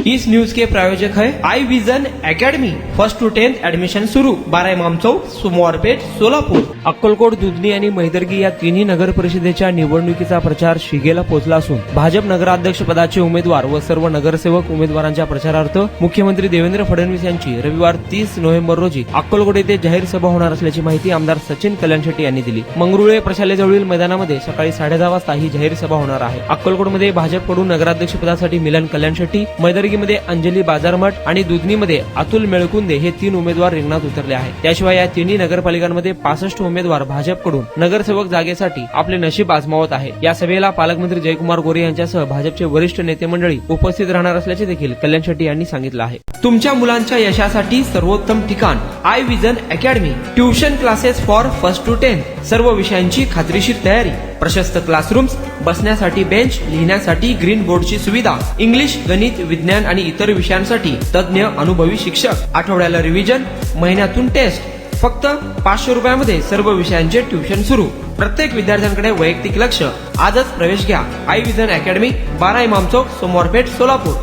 इस news के प्रायोजक है I vision academy. 1st to 10th admission सुरू। 12 इमाम चौक, सोमवारपेठ, सोलापूर। अक्कलकोट, दुधनी आणि मैदर्गी या तिन्ही नगर परिषदेच्या निवडणुकीचा प्रचार शिगेला पोहोचला असून भाजप नगराध्यक्ष पदाचे उमेदवार व सर्व नगरसेवक उमेदवारांच्या प्रचारार्थ मुख्यमंत्री देवेंद्र फडणवीस यांची रविवार 30 नोव्हेंबर रोजी अक्कलकोट येथे जाहीर सभा होणार असल्याची माहिती आमदार सचिन कल्याण शेट्टी यांनी दिली। मंगरुळे प्रशालेजवळील मैदानामध्ये सकाळी 10:30 वाजता ही जाहीर सभा होणार आहे। अक्कलकोटमध्ये भाजपकडून नगराध्यक्ष पदासाठी मिलन कल्याण शेट्टी, मैदर्गीमध्ये अंजली बाजारमठ आणि दुधनीमध्ये अतुल मेळकुंदे हे 3 उमेदवार रिंगणात उतरले आहेत। त्याशिवाय या तिन्ही नगरपालिकांमध्ये 65 उमेदवार भाजपकडून नगरसेवक जागेसाठी आपले नशीब आजमावत आहेत। या सभेला पालकमंत्री जयकुमार गोरे यांच्यासह भाजपचे वरिष्ठ नेते मंडळी उपस्थित राहणार असल्याचे देखील कल्याण शेट्टी यांनी सांगितलं आहे। तुमच्या मुलांच्या यशासाठी सर्वोत्तम ठिकाण I vision academy. Tuition classes for 1st to 10th, सर्व विषयांची खात्रीशीर तयारी, प्रशस्त क्लासरूम्स, बसण्यासाठी बेंच, लिहिण्यासाठी ग्रीन बोर्डची सुविधा, इंग्लिश, गणित, विज्ञान आणि इतर विषयांसाठी तज्ञ अनुभवी शिक्षक, आठवड्याला रिव्हिजन, महिन्यातून टेस्ट। फक्त 500 रुपयामध्ये सर्व विषयांचे ट्युशन सुरू। प्रत्येक विद्यार्थ्यांकडे वैयक्तिक लक्ष। आजच प्रवेश घ्या। आई विजन अकॅडमी, 12 इमाम चौक, सोमवारपेठ, सोलापूर।